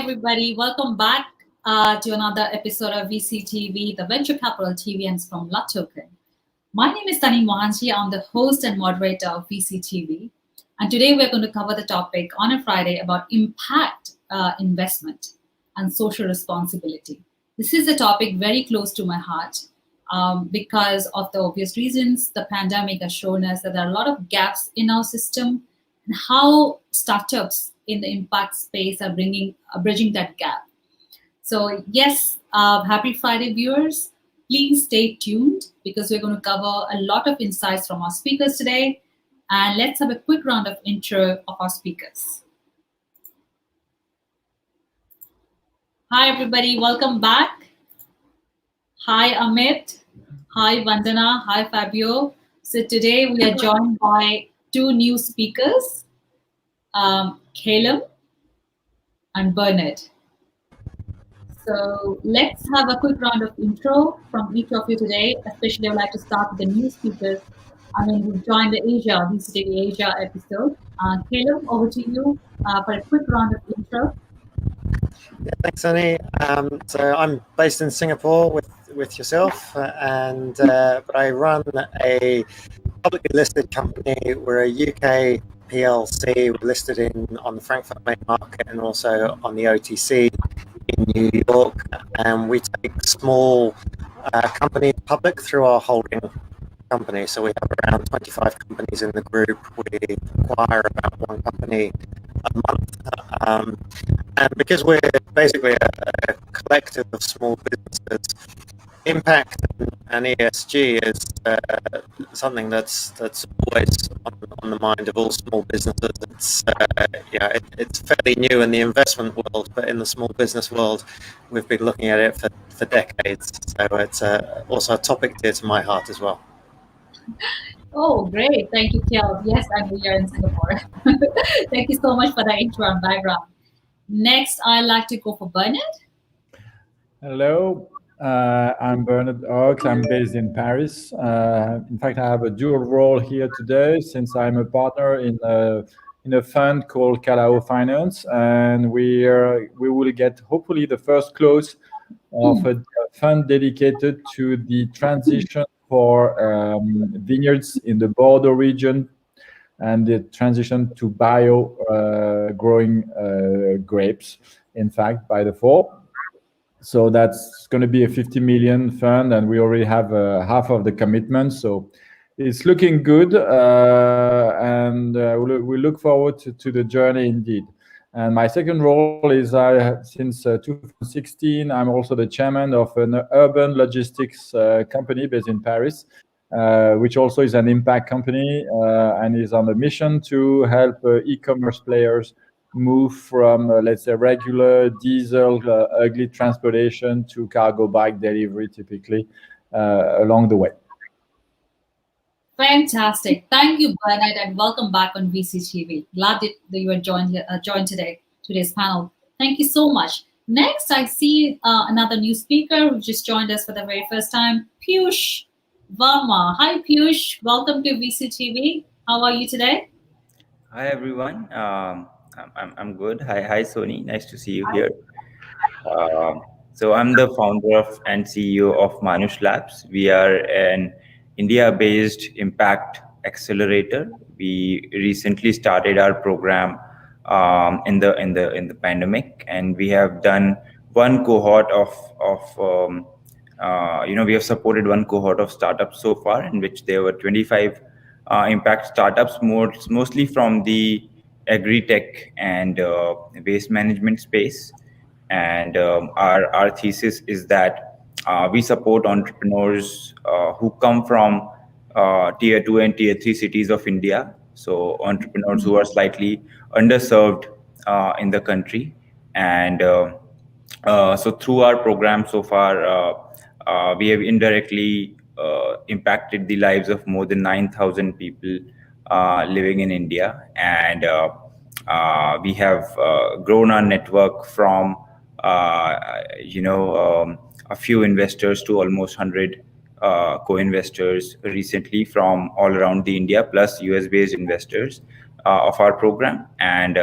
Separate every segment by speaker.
Speaker 1: everybody. Welcome back to another episode of VCTV, the Venture Capital TV, and from LATOKEN. My name is Tani Mohanji. I'm the host and moderator of VCTV. And today we're going to cover the topic on a Friday about impact investment and social responsibility. This is a topic very close to my heart because of the obvious reasons. The pandemic has shown us that there are a lot of gaps in our system and how startups in the impact space are bridging that gap. So yes, happy Friday viewers. Please stay tuned because we're going to cover a lot of insights from our speakers today. And let's have a quick round of intro of our speakers. Hi everybody, welcome back. Hi Amit. Hi Vandana. Hi Fabio. So today we are joined by two new speakers. Caleb and Bernard. So let's have a quick round of intro from each of you today. Especially, I would like to start with the new speakers. We've joined the VCTV Asia episode. Caleb, over to you for a quick round of intro.
Speaker 2: Yeah, thanks, Sunny. So I'm based in Singapore with yourself, but I run a publicly listed company. We're a UK PLC. We're listed on the Frankfurt main market and also on the OTC in New York. And we take small companies public through our holding company. So we have around 25 companies in the group. We acquire about one company a month. And because we're basically a collective of small businesses, impact and ESG is something that's always on the mind of all small businesses. It's fairly new in the investment world, but in the small business world, we've been looking at it for decades. So it's also a topic dear to my heart as well.
Speaker 1: Oh, great. Thank you, Kel. Yes, and we are in Singapore. Thank you so much for that intro and background. Next, I'd like to go for Bernard.
Speaker 3: Hello, I'm Bernard Oaks. I'm based in Paris. In fact, I have a dual role here today since I'm a partner in a fund called Calao Finance, and we will get hopefully the first close of a fund dedicated to the transition for vineyards in the Bordeaux region and the transition to bio growing grapes, in fact, by the fall. So that's going to be a 50 million fund, and we already have half of the commitment. So it's looking good, and we look forward to the journey indeed. And my second role is since 2016, I'm also the chairman of an urban logistics company based in Paris, which also is an impact company and is on a mission to help e-commerce players move from, let's say, regular diesel, ugly transportation to cargo bike delivery, typically, along the way.
Speaker 1: Fantastic. Thank you, Bernard, and welcome back on VCTV. Glad that you were joined today's panel. Thank you so much. Next, I see another new speaker who just joined us for the very first time, Piyush Verma. Hi, Piyush. Welcome to VCTV. How are you today?
Speaker 4: Hi, everyone. I'm good. Hi, Sony. Nice to see you here. So I'm the founder and CEO of Manush Labs. We are an India-based impact accelerator. We recently started our program in the pandemic, and we have done one cohort we have supported one cohort of startups so far, in which there were 25 impact startups, mostly from the agri-tech and waste management space. And our thesis is that we support entrepreneurs who come from tier 2 and tier 3 cities of India. So entrepreneurs who are slightly underserved in the country. And so through our program so far, we have indirectly impacted the lives of more than 9,000 people living in India. And we have grown our network from a few investors to almost 100 co-investors recently from all around the India, plus US-based investors. of our program. And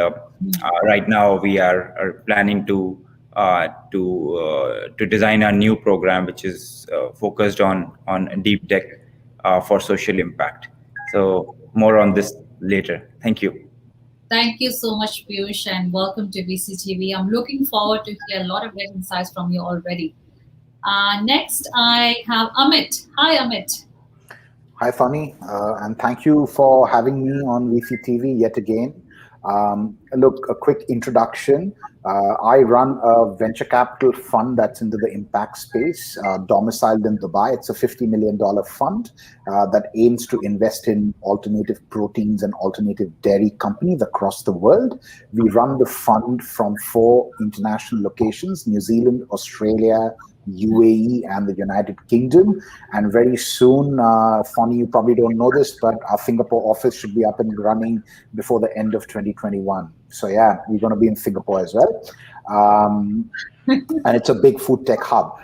Speaker 4: right now we are planning to design a new program which is focused on deep tech for social impact. So more on this later. Thank you.
Speaker 1: Thank you so much, Piyush, and welcome to VCTV. I'm looking forward to hear a lot of great insights from you already. Next, I have Amit. Hi, Amit.
Speaker 5: Hi, Funny, and thank you for having me on VCTV yet again. Look, a quick introduction. I run a venture capital fund that's into the impact space, domiciled in Dubai. It's a $50 million fund that aims to invest in alternative proteins and alternative dairy companies across the world. We run the fund from 4 international locations: New Zealand, Australia, UAE, and the United Kingdom. And very soon, Fonny, you probably don't know this, but our Singapore office should be up and running before the end of 2021. So yeah, we're going to be in Singapore as well. And it's a big food tech hub.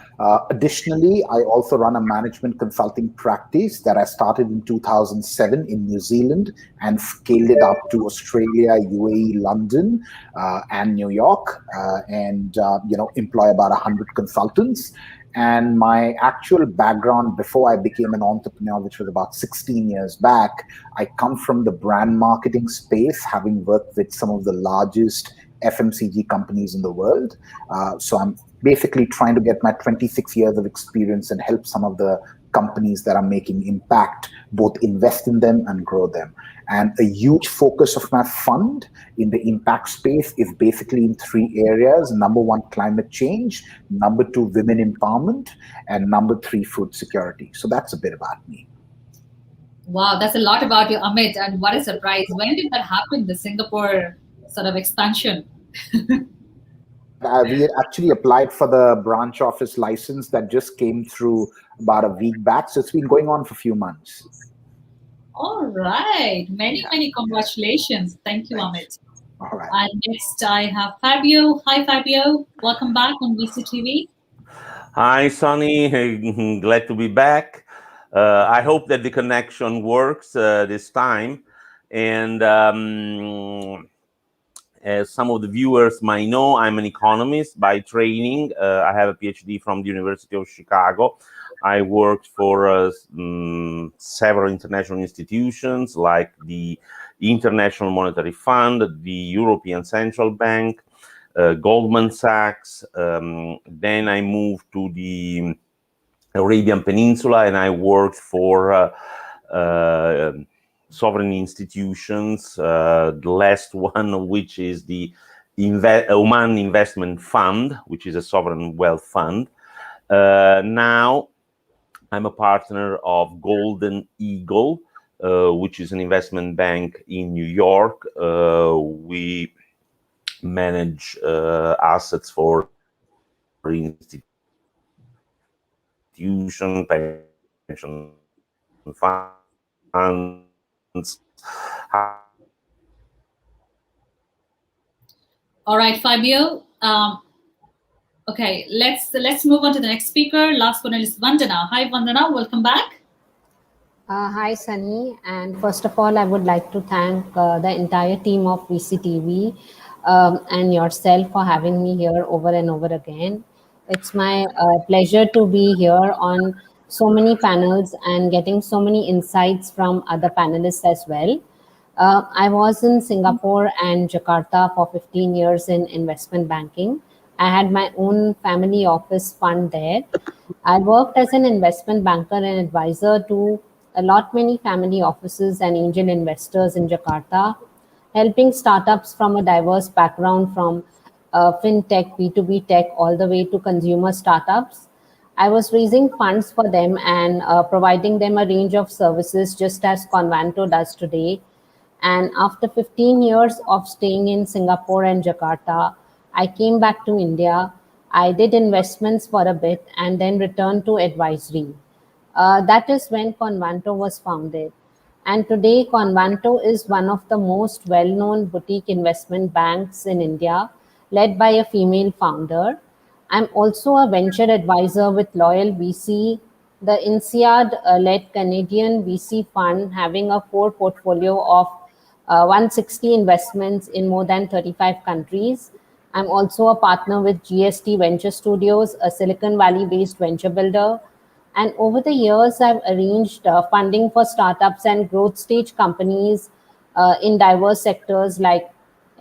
Speaker 5: Additionally, I also run a management consulting practice that I started in 2007 in New Zealand and scaled it up to Australia, UAE, London, and New York, and employ about 100 consultants. And my actual background before I became an entrepreneur, which was about 16 years back, I come from the brand marketing space, having worked with some of the largest FMCG companies in the world. So I'm basically trying to get my 26 years of experience and help some of the companies that are making impact, both invest in them and grow them. And a huge focus of my fund in the impact space is basically in 3 areas. Number 1, climate change. Number 2, women empowerment. And number 3, food security. So that's a bit about me.
Speaker 1: Wow, that's a lot about you, Amit. And what a surprise. When did that happen, the Singapore sort of expansion?
Speaker 5: We had actually applied for the branch office license that just came through about a week back. So it's been going on for a few months.
Speaker 1: All right. Many congratulations. Thank you, Amit.
Speaker 5: All right.
Speaker 1: And next I have Fabio. Hi, Fabio. Welcome back on VCTV.
Speaker 6: Hi, Sonny. Glad to be back. I hope that the connection works this time. And as some of the viewers might know, I'm an economist by training. I have a PhD from the University of Chicago. I worked for several international institutions like the International Monetary Fund, the European Central Bank, Goldman Sachs. Then I moved to the Arabian Peninsula and I worked for sovereign institutions, the last one of which is the Oman Investment Fund, which is a sovereign wealth fund. Now I'm a partner of Golden Eagle, which is an investment bank in New York. We manage assets for institutions, pension funds.
Speaker 1: All right, Fabio. Okay, let's move on to the next speaker. Last one is Vandana. Hi, Vandana. Welcome back.
Speaker 7: Hi, Sunny. And first of all, I would like to thank the entire team of VCTV and yourself for having me here over and over again. It's my pleasure to be here on so many panels and getting so many insights from other panelists as well. I was in Singapore and Jakarta for 15 years in investment banking. I had my own family office fund there. I worked as an investment banker and advisor to many family offices and angel investors in Jakarta, helping startups from a diverse background from fintech, B2B tech, all the way to consumer startups. I was raising funds for them and providing them a range of services just as Convanto does today. And after 15 years of staying in Singapore and Jakarta, I came back to India. I did investments for a bit and then returned to advisory. That is when Convanto was founded. And today, Convanto is one of the most well-known boutique investment banks in India, led by a female founder. I'm also a venture advisor with Loyal VC, the INSEAD-led Canadian VC fund, having a core portfolio of 160 investments in more than 35 countries. I'm also a partner with GST Venture Studios, a Silicon Valley-based venture builder. And over the years, I've arranged funding for startups and growth stage companies in diverse sectors like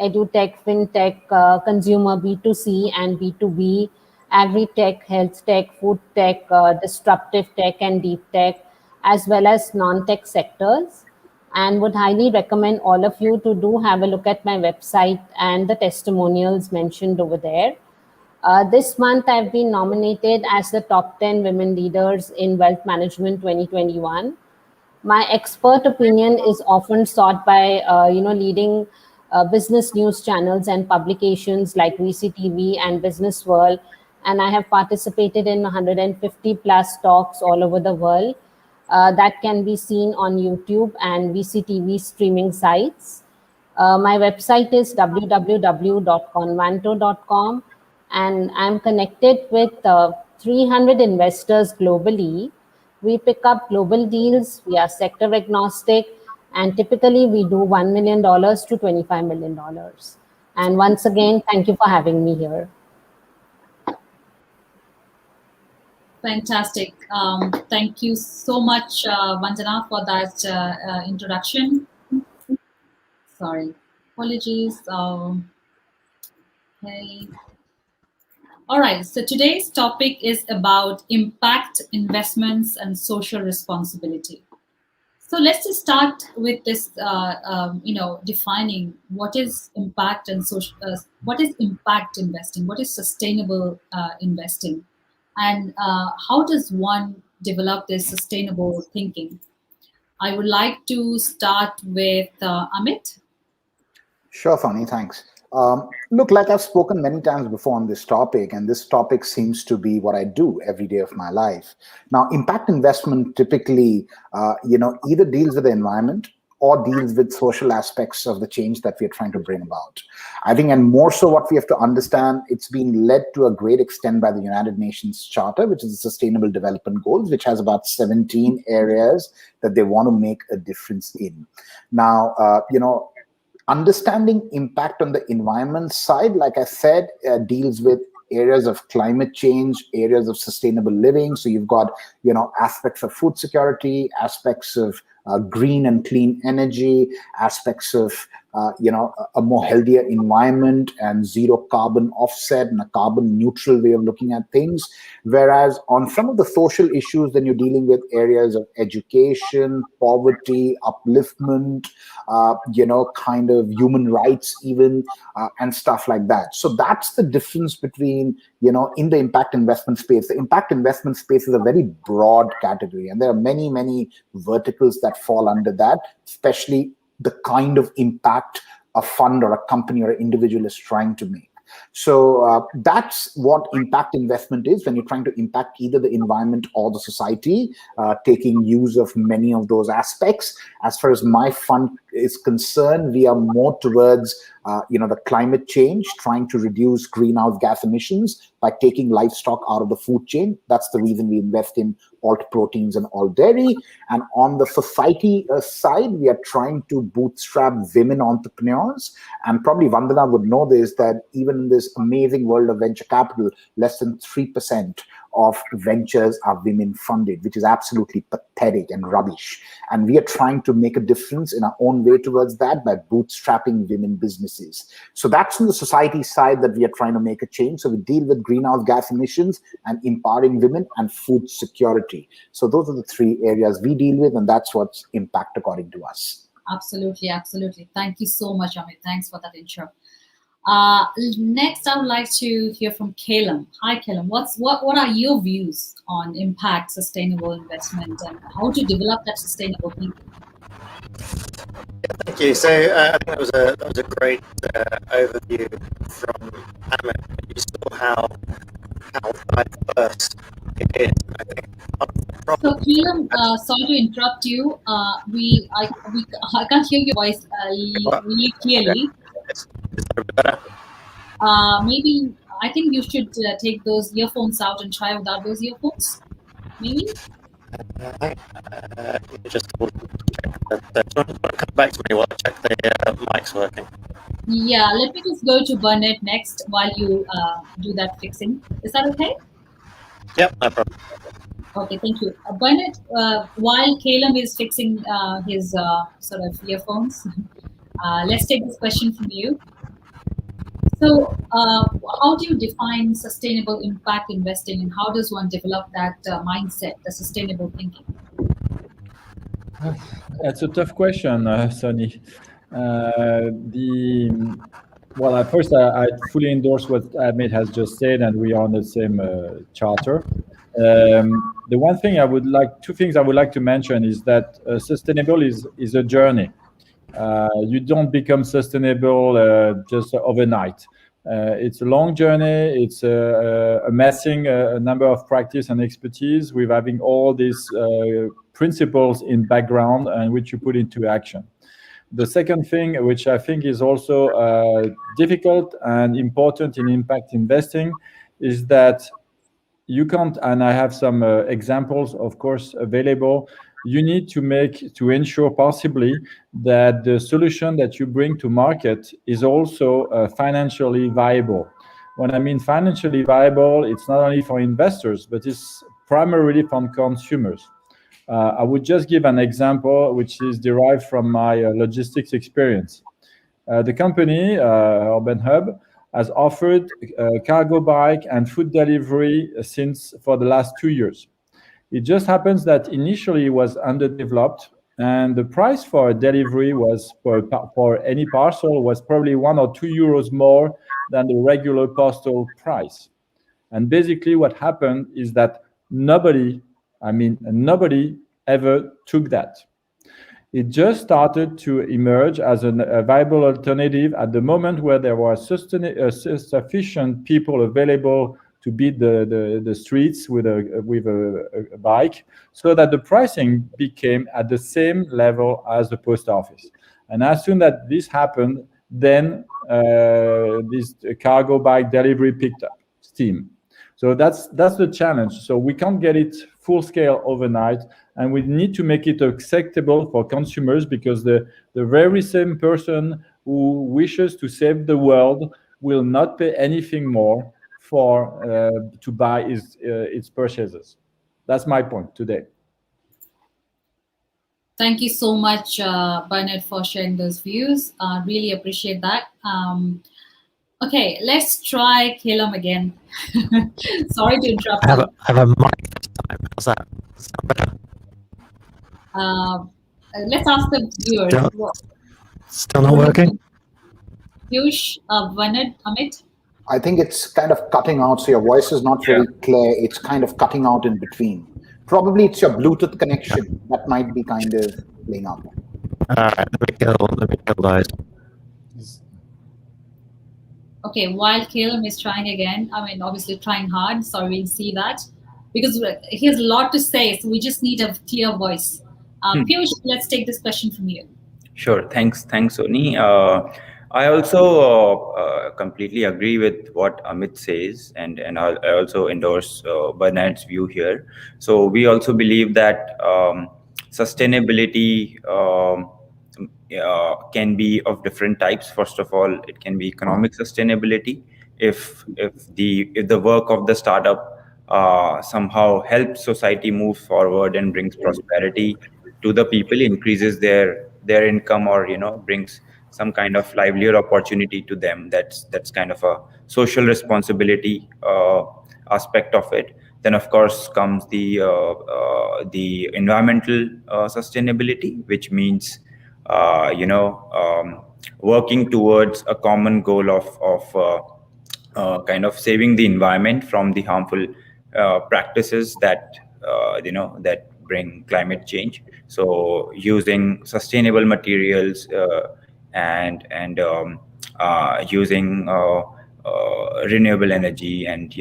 Speaker 7: edutech, fintech, consumer B2C and B2B, agri-tech, health tech, food tech, disruptive tech, and deep tech, as well as non-tech sectors. And would highly recommend all of you to do have a look at my website and the testimonials mentioned over there. This month, I've been nominated as the top 10 women leaders in wealth management 2021. My expert opinion is often sought by leading business news channels and publications like VCTV and Business World, and I have participated in 150 plus talks all over the world that can be seen on YouTube and VCTV streaming sites. My website is www.convanto.com, and I'm connected with 300 investors globally. We pick up global deals, we are sector agnostic, and typically we do $1 million to $25 million. And once again, thank you for having me here.
Speaker 1: Fantastic. Thank you so much, Vandana, for that introduction. Sorry, apologies. Okay. All right, so today's topic is about impact investments and social responsibility. So let's just start with this, defining what is impact and social, what is impact investing, what is sustainable investing, and how does one develop this sustainable thinking? I would like to start with Amit.
Speaker 5: Sure, Fanny, thanks. Look, like I've spoken many times before on this topic, and this topic seems to be what I do every day of my life. Now, impact investment typically, either deals with the environment or deals with social aspects of the change that we're trying to bring about. I think, and more so what we have to understand, it's been led to a great extent by the United Nations Charter, which is the Sustainable Development Goals, which has about 17 areas that they want to make a difference in. Now, understanding impact on the environment side, like I said, deals with areas of climate change, areas of sustainable living. So you've got, aspects of food security, aspects of green and clean energy, aspects of, a more healthier environment and zero carbon offset and a carbon neutral way of looking at things. Whereas on some of the social issues, then you're dealing with areas of education, poverty, upliftment, kind of human rights even, and stuff like that. So that's the difference between, in the impact investment space. The impact investment space is a very broad category, and there are many, many verticals that fall under that, especially the kind of impact a fund or a company or an individual is trying to make. So that's what impact investment is, when you're trying to impact either the environment or the society, taking use of many of those aspects. As far as my fund is concerned, we are more towards the climate change, trying to reduce greenhouse gas emissions by taking livestock out of the food chain. That's the reason we invest in alt proteins and alt dairy. And on the society side, we are trying to bootstrap women entrepreneurs. And probably Vandana would know this, that even in this amazing world of venture capital, less than 3% of ventures are women funded, which is absolutely pathetic and rubbish. And we are trying to make a difference in our own way towards that by bootstrapping women businesses. So that's on the society side that we are trying to make a change. So we deal with greenhouse gas emissions and empowering women and food security. So those are the three areas we deal with, and that's what's impact according to us.
Speaker 1: Absolutely, absolutely. Thank you so much, Amit. Thanks for that intro. Next, I would like to hear from Calum. Hi, Calum. What are your views on impact, sustainable investment, and how to develop that sustainable thinking?
Speaker 2: Thank you. So I think that was a great overview from Amit. You saw how diverse it is. I think
Speaker 1: so, Calum, sorry to interrupt you. I can't hear your voice really clearly. Maybe I think you should take those earphones out and try without those earphones. Maybe.
Speaker 2: just do you want to come back to me while I check the mic's working?
Speaker 1: Yeah, let me just go to Bernard next while you do that fixing. Is that okay?
Speaker 2: Yep, no problem.
Speaker 1: Okay, thank you. Bernard, while Caleb is fixing his sort of earphones, let's take this question from you. So, how do you define sustainable impact investing, and how does one develop that mindset, the sustainable thinking?
Speaker 3: That's a tough question, Sonny. Well, at first, I fully endorse what Amit has just said, and we are on the same charter. Two things I would like to mention is that sustainable is a journey. You don't become sustainable just overnight. It's a long journey. It's amassing a number of practice and expertise with having all these principles in background and which you put into action. The second thing, which I think is also difficult and important in impact investing, is that you can't, and I have some examples, of course, available. You need to ensure possibly that the solution that you bring to market is also financially viable. When I mean financially viable, it's not only for investors, but it's primarily from consumers. I would just give an example which is derived from my logistics experience. The company, Urban Hub, has offered cargo bike and food delivery for the last 2 years. It just happens that initially it was underdeveloped, and the price for a delivery was for any parcel was probably 1 or 2 euros more than the regular postal price. And basically what happened is that nobody ever took that. It just started to emerge as a viable alternative at the moment where there were sufficient people available to beat the streets with a bike, so that the pricing became at the same level as the post office. And as soon as this happened, then this cargo bike delivery picked up steam. So that's the challenge. So we can't get it full scale overnight, and we need to make it acceptable for consumers, because the very same person who wishes to save the world will not pay anything more to buy its purchases. That's my point today.
Speaker 1: Thank you so much, Bernard, for sharing those views. Really appreciate that. Okay, let's try Caleb again. Sorry to interrupt.
Speaker 2: I have a mic this time. How's that? Sound better?
Speaker 1: Let's ask the viewers.
Speaker 2: Still not working?
Speaker 1: Piyush, Bernard, Amit?
Speaker 5: I think it's kind of cutting out, so your voice is not very clear. It's kind of cutting out in between. Probably it's your Bluetooth connection that might be kind of playing out.
Speaker 2: All right, let me kill those.
Speaker 1: Okay, while Caleb is trying again, I mean, obviously trying hard, sorry, we'll see that, because he has a lot to say, so we just need a clear voice. Piyush, let's take this question from you.
Speaker 4: Sure, thanks, Soni. I also completely agree with what Amit says, and I also endorse Bernard's view here. So we also believe that sustainability can be of different types. First of all, it can be economic sustainability. If the work of the startup somehow helps society move forward and brings prosperity to the people, increases their income, or brings some kind of livelihood opportunity to them, that's kind of a social responsibility aspect of it. Then of course comes the environmental sustainability, which means working towards a common goal of kind of saving the environment from the harmful practices that that bring climate change. So using sustainable materials and using renewable energy, and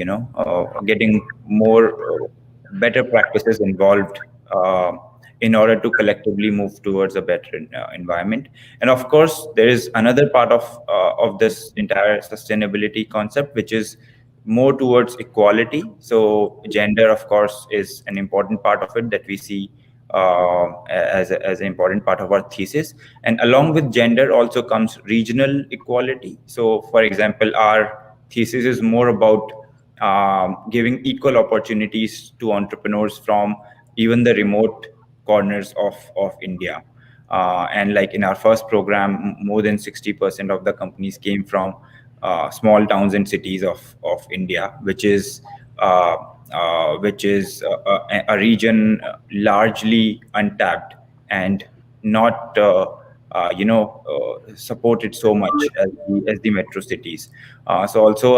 Speaker 4: getting more better practices involved in order to collectively move towards a better environment. And of course, there is another part of this entire sustainability concept, which is more towards equality. So gender, of course, is an important part of it that we see as an important part of our thesis. And along with gender also comes regional equality. So, for example, our thesis is more about giving equal opportunities to entrepreneurs from even the remote corners of India. And like in our first program, more than 60% of the companies came from small towns and cities of India, which is a region largely untapped and not supported so much as the metro cities. So also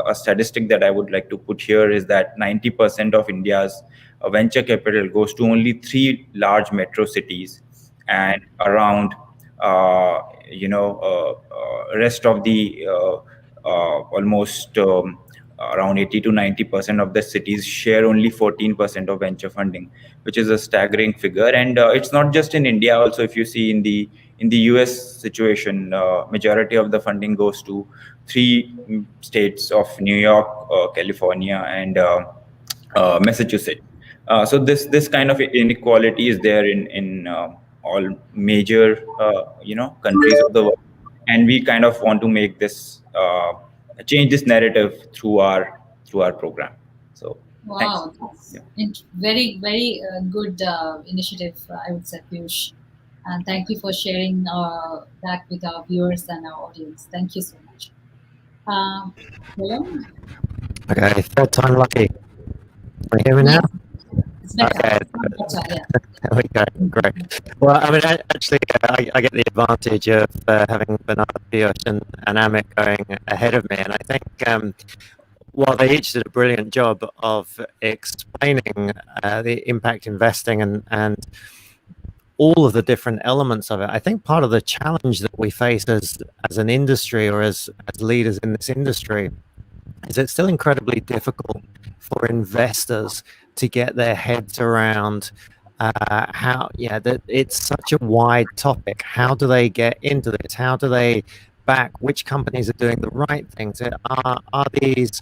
Speaker 4: a statistic that I would like to put here is that 90% of India's venture capital goes to only 3 large metro cities, and around rest of the almost around 80 to 90% of the cities share only 14% of venture funding, which is a staggering figure. And it's not just in India. Also, if you see in the US situation, majority of the funding goes to 3 states of New York, California, and Massachusetts. So this kind of inequality is there in all major countries of the world, and we kind of want to make this change this narrative through our program. So
Speaker 1: wow, that's very good initiative, I would say, Piyush. And thank you for sharing that with our viewers and our audience. Thank you so much. Hello?
Speaker 2: Okay, third time lucky. Can you hear me now?
Speaker 1: It's better.
Speaker 2: Okay.
Speaker 1: It's better, yeah.
Speaker 2: There we go. Great. Well, I mean, actually, I get the advantage of having Bernard, Piyush, and Amit going ahead of me, and I think while they each did a brilliant job of explaining the impact investing and all of the different elements of it, I think part of the challenge that we face as an industry or as leaders in this industry is it's still incredibly difficult for investors to get their heads around how that it's such a wide topic. How do they get into this? How do they back which companies are doing the right things? Are these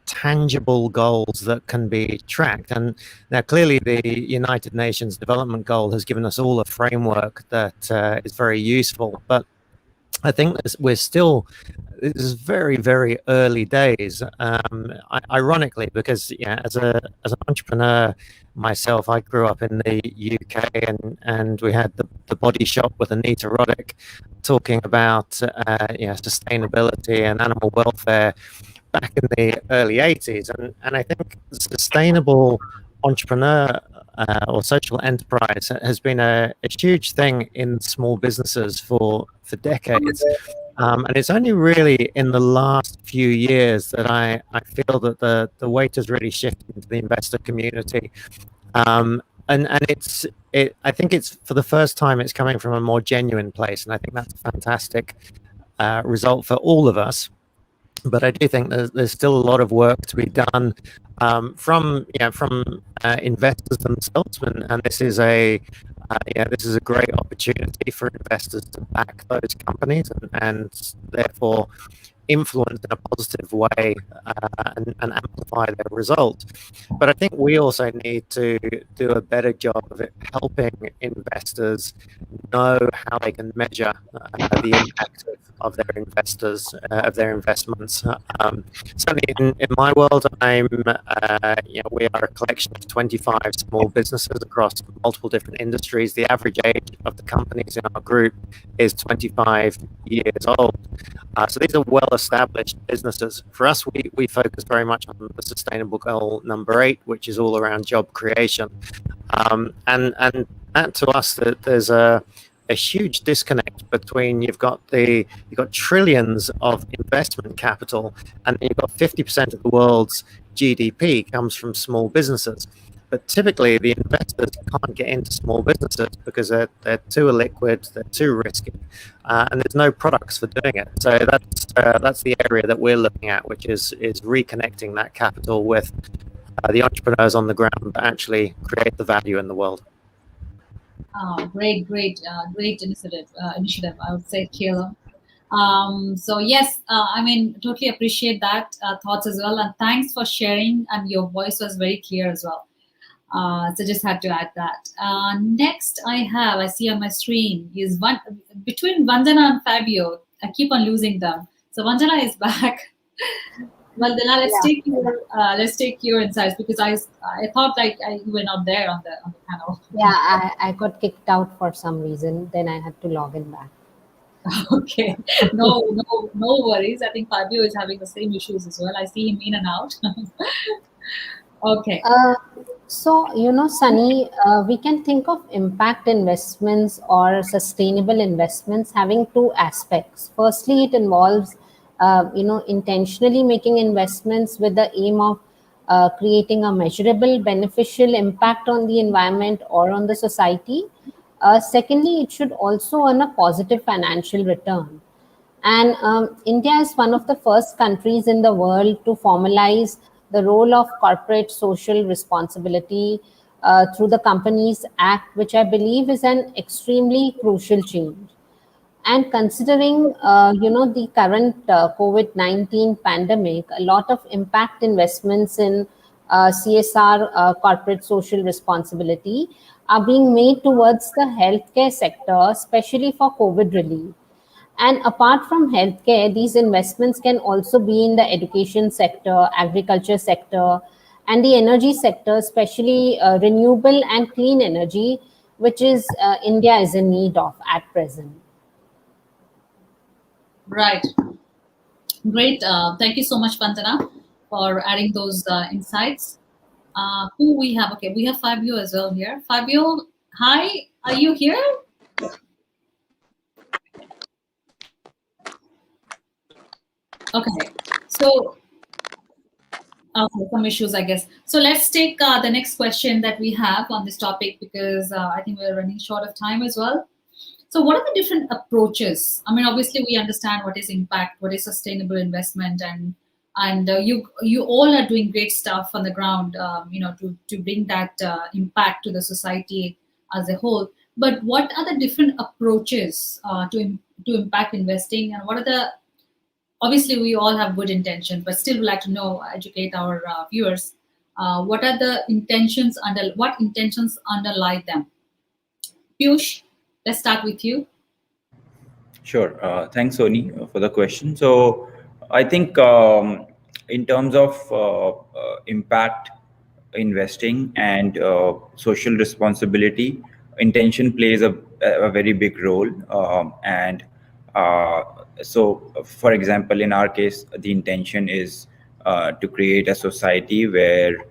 Speaker 2: tangible goals that can be tracked? And now clearly the United Nations Development Goal has given us all a framework that is very useful, but I think we're still, this is very, very early days. Ironically, because as an entrepreneur myself, I grew up in the UK, and we had the Body Shop with Anita Roddick talking about sustainability and animal welfare back in the early 80s, and I think sustainable entrepreneur or social enterprise has been a huge thing in small businesses for decades. And it's only really in the last few years that I feel that the weight has really shifted into the investor community. And I think it's for the first time it's coming from a more genuine place, and I think that's a fantastic result for all of us. But I do think there's still a lot of work to be done from investors themselves, and this is a great opportunity for investors to back those companies and therefore influence in a positive way and amplify their results. But I think we also need to do a better job of helping investors know how they can measure the impact of their investors, of their investments. Certainly in my world, we are a collection of 25 small businesses across multiple different industries. The average age of the companies in our group is 25 years old. So these are well-established businesses. For us, we focus very much on the sustainable goal number 8, which is all around job creation. And that to us, that there's a huge disconnect between you've got trillions of investment capital, and you've got 50% of the world's GDP comes from small businesses. But typically, the investors can't get into small businesses because they're too illiquid, they're too risky, and there's no products for doing it. So that's the area that we're looking at, which is reconnecting that capital with the entrepreneurs on the ground that actually create the value in the world.
Speaker 1: Great initiative. I would say, Kayla. So yes, totally appreciate that thoughts as well, and thanks for sharing. And your voice was very clear as well. So just had to add that. Next, I see on my screen is between Vandana and Fabio. I keep on losing them. So Vandana is back. Vandana, let's take your insights, because I thought you were not there on the panel.
Speaker 7: Yeah, I got kicked out for some reason. Then I had to log in back.
Speaker 1: Okay, no worries. I think Fabio is having the same issues as well. I see him in and out. Okay.
Speaker 7: So, Sunny, we can think of impact investments or sustainable investments having two aspects. Firstly, it involves, intentionally making investments with the aim of creating a measurable, beneficial impact on the environment or on the society. Secondly, it should also earn a positive financial return. And India is one of the first countries in the world to formalize the role of corporate social responsibility through the Companies Act, which I believe is an extremely crucial change. And considering, the current COVID-19 pandemic, a lot of impact investments in CSR, corporate social responsibility, are being made towards the healthcare sector, especially for COVID relief. And apart from healthcare, these investments can also be in the education sector, agriculture sector, and the energy sector, especially renewable and clean energy, which is India is in need of at present.
Speaker 1: Right. Great. Thank you so much, Vandana, for adding those insights. Who we have? Okay, we have Fabio as well here. Fabio, hi. Are you here? Okay. So, some issues, I guess. So let's take the next question that we have on this topic, because I think we're running short of time as well. So what are the different approaches? I mean, obviously we understand what is impact, what is sustainable investment, and you all are doing great stuff on the ground, to bring that impact to the society as a whole. But what are the different approaches to impact investing, and what are the, obviously we all have good intentions, but still would like to know, educate our viewers, what are the intentions what intentions underlie them? Piyush, let's start with you.
Speaker 4: Sure. Thanks, Sony, for the question. So I think in terms of impact investing and social responsibility, intention plays a very big role. And so, for example, in our case, the intention is to create a society where,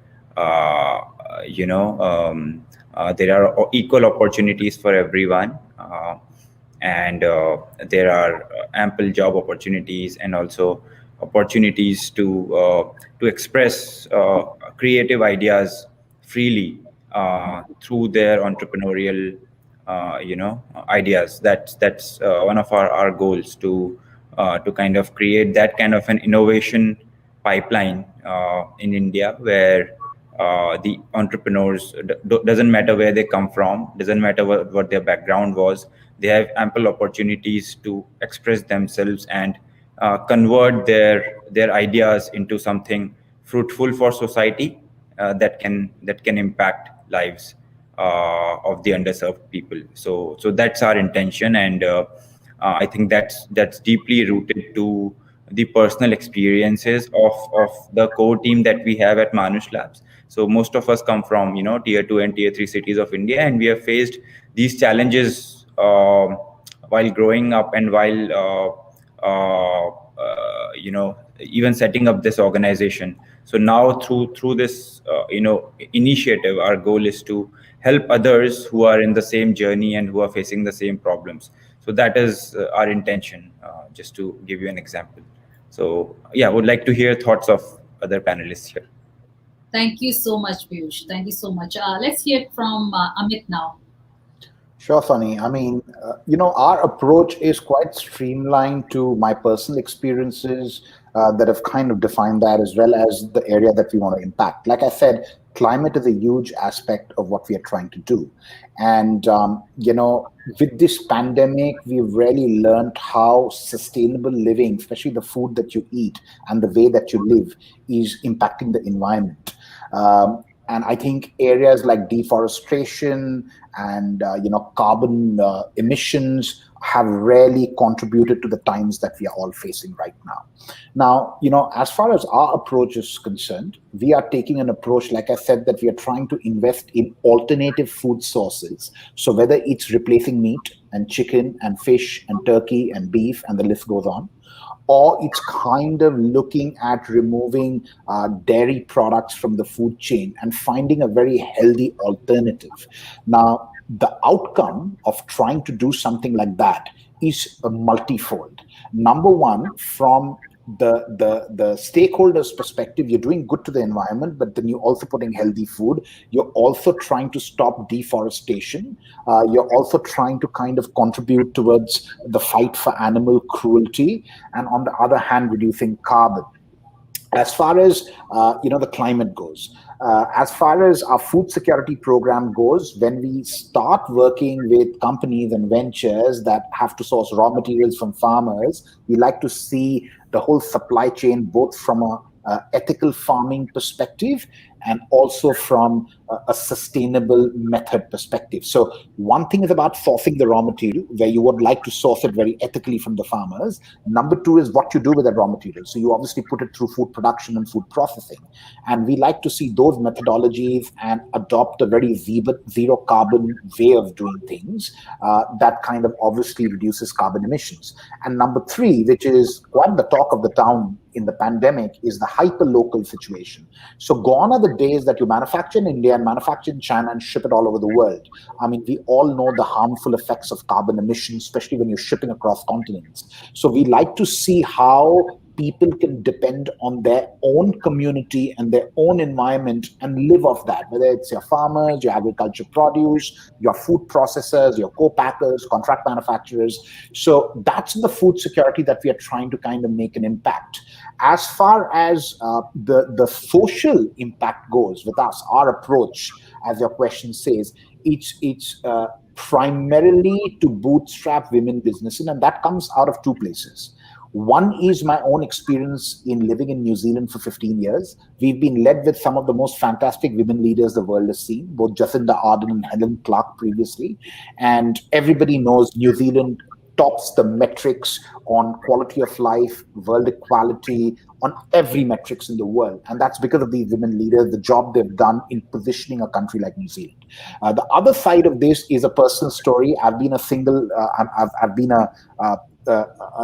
Speaker 4: there are equal opportunities for everyone. And there are ample job opportunities, and also opportunities to express creative ideas freely through their entrepreneurial ideas. That's one of our goals, to kind of create that kind of an innovation pipeline in India, where the entrepreneurs, doesn't matter where they come from, doesn't matter what their background was, they have ample opportunities to express themselves and convert their ideas into something fruitful for society, that can impact lives of the underserved people. So that's our intention, and I think that's deeply rooted to the personal experiences of the core team that we have at Manush Labs. So most of us come from tier 2 and tier 3 cities of India, and we have faced these challenges while growing up, and while even setting up this organization. So now through this initiative, our goal is to help others who are in the same journey and who are facing the same problems. So that is our intention, just to give you an example. So yeah, I would like to hear thoughts of other panelists here.
Speaker 1: Thank you so much, Piyush. Thank you so much. Let's hear it from Amit now.
Speaker 5: Sure, Sunny. I mean, our approach is quite streamlined to my personal experiences that have kind of defined that, as well as the area that we want to impact. Like I said, climate is a huge aspect of what we are trying to do. And, with this pandemic, we've really learned how sustainable living, especially the food that you eat and the way that you live, is impacting the environment. And I think areas like deforestation and carbon emissions have really contributed to the times that we are all facing right now. Now, as far as our approach is concerned, we are taking an approach, like I said, that we are trying to invest in alternative food sources. So whether it's replacing meat and chicken and fish and turkey and beef, and the list goes on, or it's kind of looking at removing dairy products from the food chain and finding a very healthy alternative. Now, the outcome of trying to do something like that is a multifold. Number one, from the stakeholders' perspective, you're doing good to the environment, but then you're also putting healthy food. You're also trying to stop deforestation. You're also trying to kind of contribute towards the fight for animal cruelty, and on the other hand, reducing carbon. As far as the climate goes, as far as our food security program goes, when we start working with companies and ventures that have to source raw materials from farmers, we like to see the whole supply chain, both from a ethical farming perspective and also from a sustainable method perspective. So one thing is about sourcing the raw material, where you would like to source it very ethically from the farmers. Number two is what you do with that raw material. So you obviously put it through food production and food processing. And we like to see those methodologies and adopt a very zero carbon way of doing things that kind of obviously reduces carbon emissions. And number three, which is quite the talk of the town in the pandemic, is the hyper-local situation. So gone are the days that you manufacture in India and manufacture in China and ship it all over the world. I mean, we all know the harmful effects of carbon emissions, especially when you're shipping across continents. So we like to see how people can depend on their own community and their own environment and live off that, whether it's your farmers, your agriculture produce, your food processors, your co-packers, contract manufacturers. So that's the food security that we are trying to kind of make an impact. As far as the social impact goes with us, our approach, as your question says, it's primarily to bootstrap women businesses, and that comes out of two places. One is my own experience in living in New Zealand for 15 years. We've been led with some of the most fantastic women leaders the world has seen, both Jacinda Ardern and Helen Clark previously. And everybody knows New Zealand tops the metrics on quality of life, world equality, on every metrics in the world. And that's because of these women leaders, the job they've done in positioning a country like New Zealand. The other side of this is a personal story. I've been a single, I've been a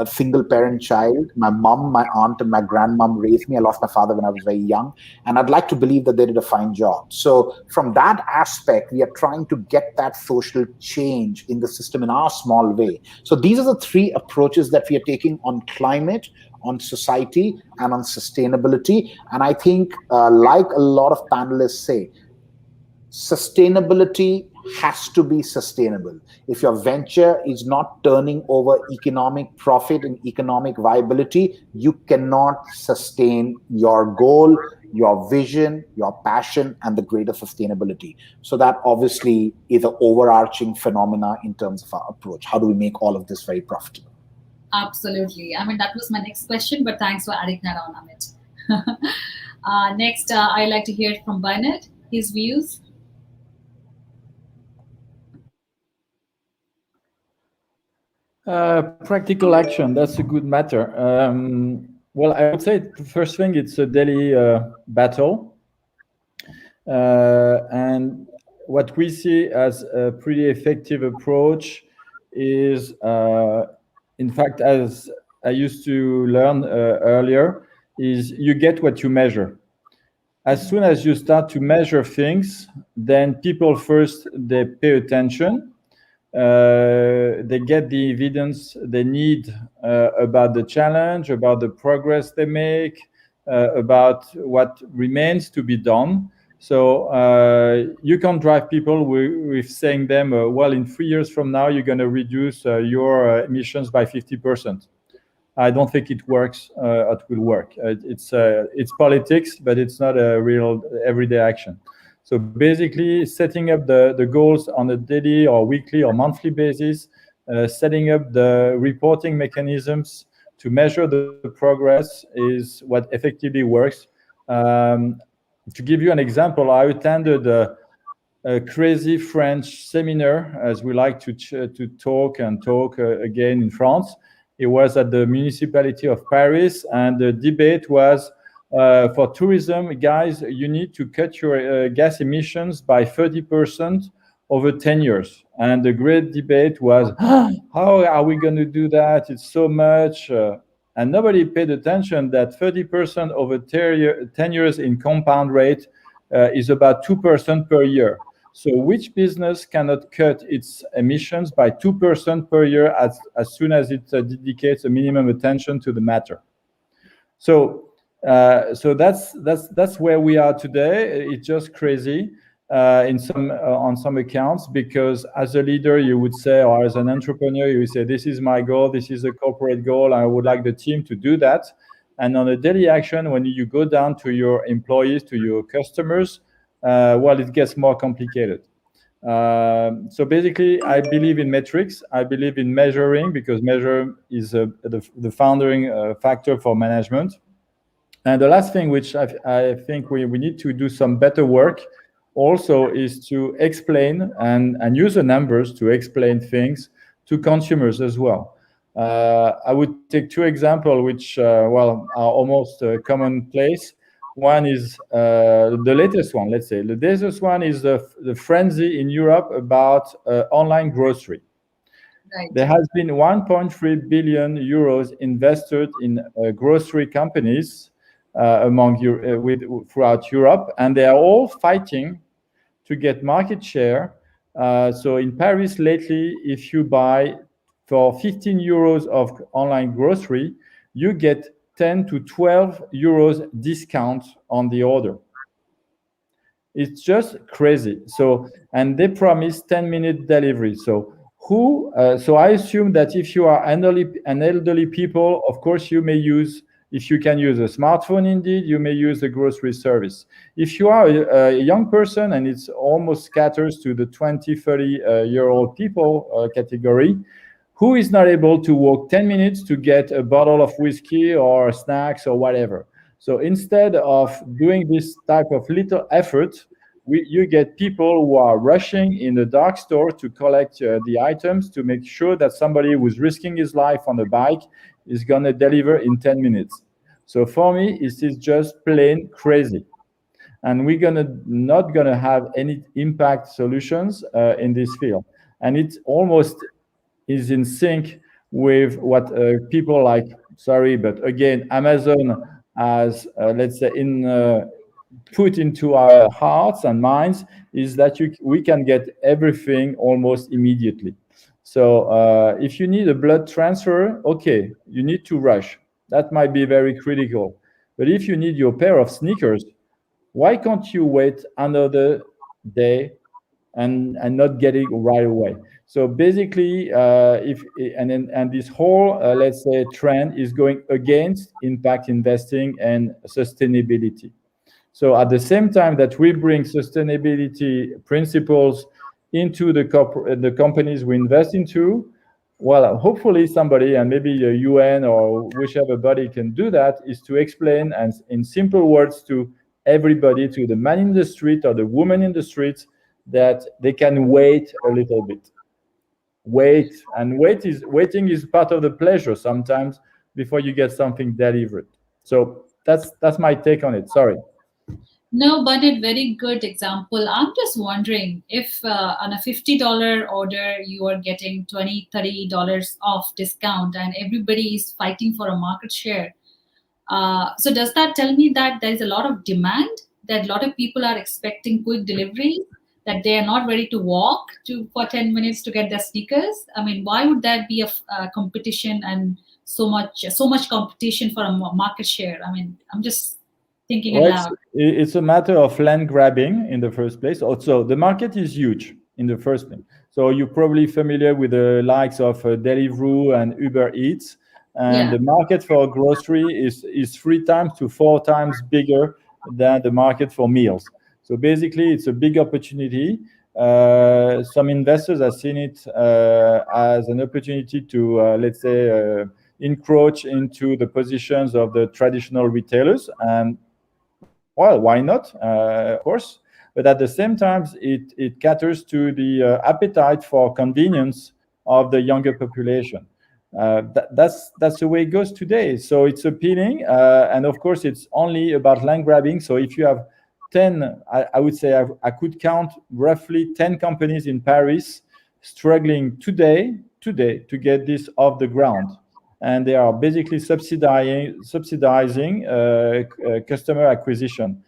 Speaker 5: single parent child. My mom, my aunt, and my grandmom raised me. I lost my father when I was very young, and I'd like to believe that they did a fine job. So from that aspect, we are trying to get that social change in the system in our small way. So these are the three approaches that we are taking on climate, on society, and on sustainability. And I think, like a lot of panelists say, sustainability has to be sustainable. If your venture is not turning over economic profit and economic viability, you cannot sustain your goal, your vision, your passion, and the greater sustainability. So that obviously is an overarching phenomena in terms of our approach. How do we make all of this very profitable?
Speaker 1: Absolutely. I mean, that was my next question, but thanks for adding that on, Amit. Next, I'd like to hear from Bernard, his views.
Speaker 3: Practical action, that's a good matter. Well, I would say the first thing, it's a daily battle. And what we see as a pretty effective approach is, in fact, as I used to learn earlier, is you get what you measure. As soon as you start to measure things, then people first, they pay attention. They get the evidence they need about the challenge, about the progress they make, about what remains to be done. So you can't drive people with saying them, well, in 3 years from now, you're going to reduce your emissions by 50%. I don't think it works. It will work. It's politics, but it's not a real everyday action. So basically, setting up the goals on a daily or weekly or monthly basis, setting up the reporting mechanisms to measure the progress is what effectively works. To give you an example, I attended a crazy French seminar, as we like to talk again in France. It was at the municipality of Paris, and the debate was for tourism, guys, you need to cut your gas emissions by 30% over 10 years. And the great debate was, how are we going to do that? It's so much. And nobody paid attention that 30% over 10 years in compound rate is about 2% per year. So which business cannot cut its emissions by 2% per year as soon as it dedicates a minimum attention to the matter? So that's where we are today. It's just crazy on some accounts, because as a leader you would say, or as an entrepreneur you would say, this is my goal, this is a corporate goal, I would like the team to do that. And on a daily action, when you go down to your employees, to your customers, well, it gets more complicated. So basically, I believe in metrics. I believe in measuring, because measure is the founding factor for management. And the last thing, which I think we need to do some better work also, is to explain and use the numbers to explain things to consumers as well. I would take two examples which well, are almost commonplace. One is the latest one, let's say. The latest one is the frenzy in Europe about online grocery.
Speaker 1: Right.
Speaker 3: There has been 1.3 billion euros invested in grocery companies throughout Europe, and they are all fighting to get market share. So in Paris lately, if you buy for 15 euros of online grocery, you get 10 to 12 euros discount on the order. It's just crazy. So, and they promise 10-minute delivery. So so I assume that if you are an elderly people, of course you may use, if you can use a smartphone, indeed, you may use the grocery service. If you are a young person, and it's almost scatters to the 20, 30-year-old people category, who is not able to walk 10 minutes to get a bottle of whiskey or snacks or whatever. So instead of doing this type of little effort, you get people who are rushing in the dark store to collect the items, to make sure that somebody who's risking his life on a bike is going to deliver in 10 minutes. So for me, it is just plain crazy. And we're not going to have any impact solutions in this field. And it almost is in sync with what people like, sorry, but again, Amazon has, let's say, put into our hearts and minds, is that we can get everything almost immediately. So if you need a blood transfer, okay, you need to rush. That might be very critical. But if you need your pair of sneakers, why can't you wait another day and not get it right away? So basically, this whole, let's say, trend is going against impact investing and sustainability. So at the same time that we bring sustainability principles into the companies we invest into, well, hopefully somebody, and maybe the UN or whichever body can do that, is to explain and in simple words to everybody, to the man in the street or the woman in the street, that they can wait a little bit. Waiting is part of the pleasure sometimes before you get something delivered. So that's my take on it. Sorry.
Speaker 1: No, but a very good example. I'm just wondering if on a $50 order, you are getting $20, $30 off discount, and everybody is fighting for a market share. So does that tell me that there is a lot of demand, that a lot of people are expecting quick delivery, that they are not ready to walk for 10 minutes to get their sneakers? I mean, why would that be a competition and so much competition for a market share? I mean, I'm just thinking aloud.
Speaker 3: It's a matter of land grabbing in the first place. Also, the market is huge in the first place. So you're probably familiar with the likes of Deliveroo and Uber Eats. And the market for grocery is 3 times to 4 times bigger than the market for meals. So basically, it's a big opportunity. Some investors have seen it as an opportunity to, let's say, encroach into the positions of the traditional retailers. And Well, why not? Of course. But at the same time, it caters to the appetite for convenience of the younger population. That's the way it goes today. So it's appealing, and of course, it's only about land grabbing. So if you have 10, I would say I could count roughly 10 companies in Paris struggling today to get this off the ground, and they are basically subsidizing customer acquisition.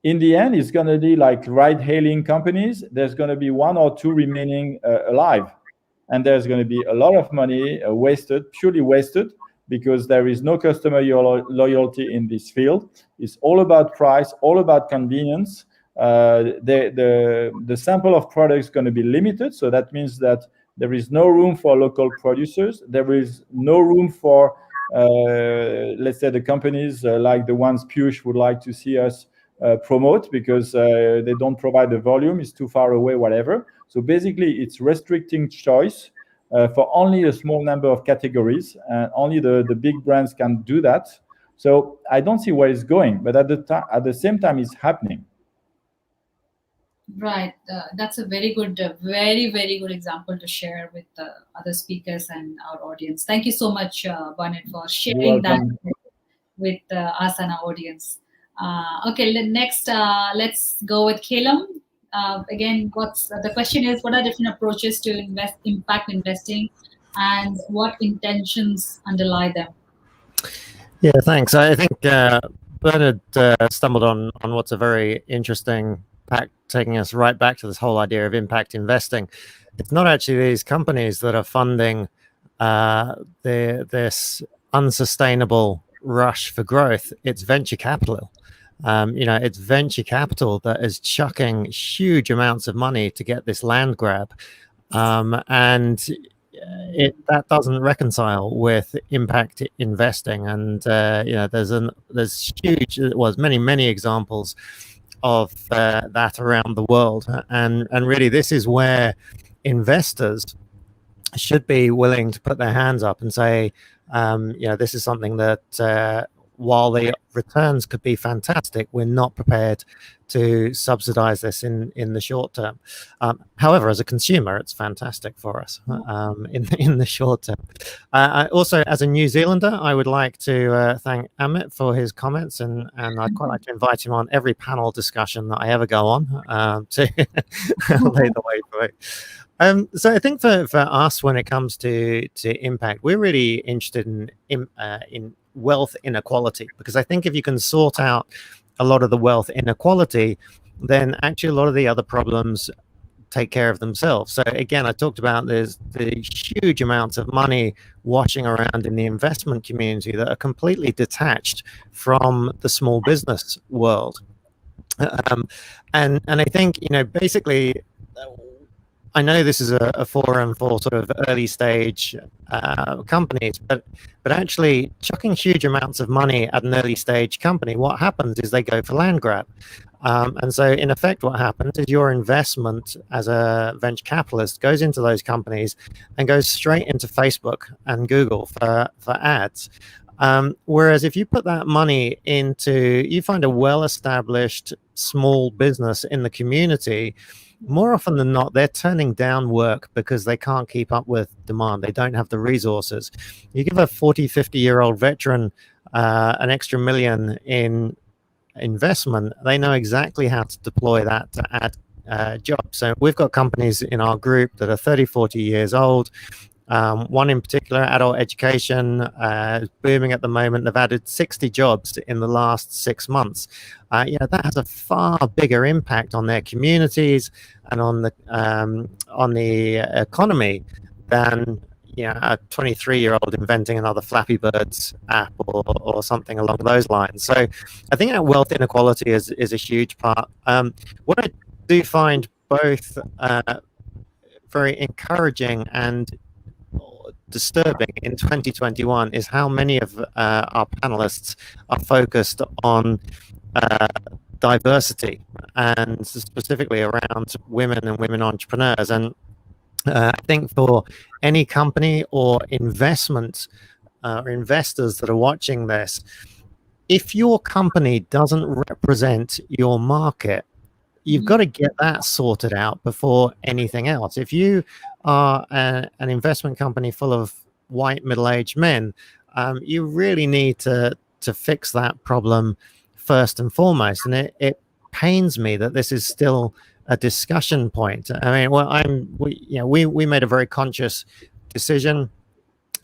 Speaker 3: In the end, it's going to be like ride-hailing companies. There's going to be one or two remaining alive, and there's going to be a lot of money purely wasted, because there is no customer loyalty in this field. It's all about price, all about convenience. The sample of products is going to be limited, so that means that there is no room for local producers. There is no room for, let's say, the companies like the ones Piyush would like to see us promote, because they don't provide the volume, it's too far away, whatever. So basically, it's restricting choice for only a small number of categories, and only the big brands can do that. So I don't see where it's going, but at the same time, it's happening.
Speaker 1: Right. That's a very good, very, very good example to share with the other speakers and our audience. Thank you so much, Bernard, for sharing that with us and our audience. Okay, next, let's go with Calum. Again, the question is, what are different approaches to impact investing, and what intentions underlie them?
Speaker 2: Yeah, thanks. I think Bernard stumbled on what's a very interesting fact, taking us right back to this whole idea of impact investing. It's not actually these companies that are funding this unsustainable rush for growth. It's venture capital. It's venture capital that is chucking huge amounts of money to get this land grab, and that doesn't reconcile with impact investing. And there's many examples of that around the world, and really this is where investors should be willing to put their hands up and say, this is something that while the returns could be fantastic, we're not prepared to subsidize this in the short term. However, as a consumer, it's fantastic for us in the short term. Also, as a New Zealander, I would like to thank Amit for his comments, and I'd quite like to invite him on every panel discussion that I ever go on to lay the way for it. So I think for us, when it comes to impact, we're really interested in wealth inequality, because I think if you can sort out a lot of the wealth inequality, then actually a lot of the other problems take care of themselves. So again, I talked about there's the huge amounts of money washing around in the investment community that are completely detached from the small business world. And I think, basically, I know this is a forum for sort of early stage companies, but actually chucking huge amounts of money at an early stage company, what happens is they go for land grab. And so in effect, what happens is your investment as a venture capitalist goes into those companies and goes straight into Facebook and Google for ads. Whereas if you put that money you find a well-established small business in the community, more often than not, they're turning down work because they can't keep up with demand. They don't have the resources. You give a 40, 50-year-old veteran an extra $1 million in investment, they know exactly how to deploy that to add jobs. So we've got companies in our group that are 30, 40 years old. One in particular, adult education, is booming at the moment. They've added 60 jobs in the last 6 months. That has a far bigger impact on their communities and on the economy than a 23-year-old inventing another Flappy Birds app or something along those lines. So I think that wealth inequality is a huge part. What I do find both very encouraging and disturbing in 2021 is how many of our panelists are focused on diversity, and specifically around women and women entrepreneurs. And I think for any company or investment or investors that are watching this, if your company doesn't represent your market, you've got to get that sorted out before anything else. If you are an investment company full of white middle-aged men, you really need to fix that problem first and foremost. And it pains me that this is still a discussion point. I mean, well, we made a very conscious decision.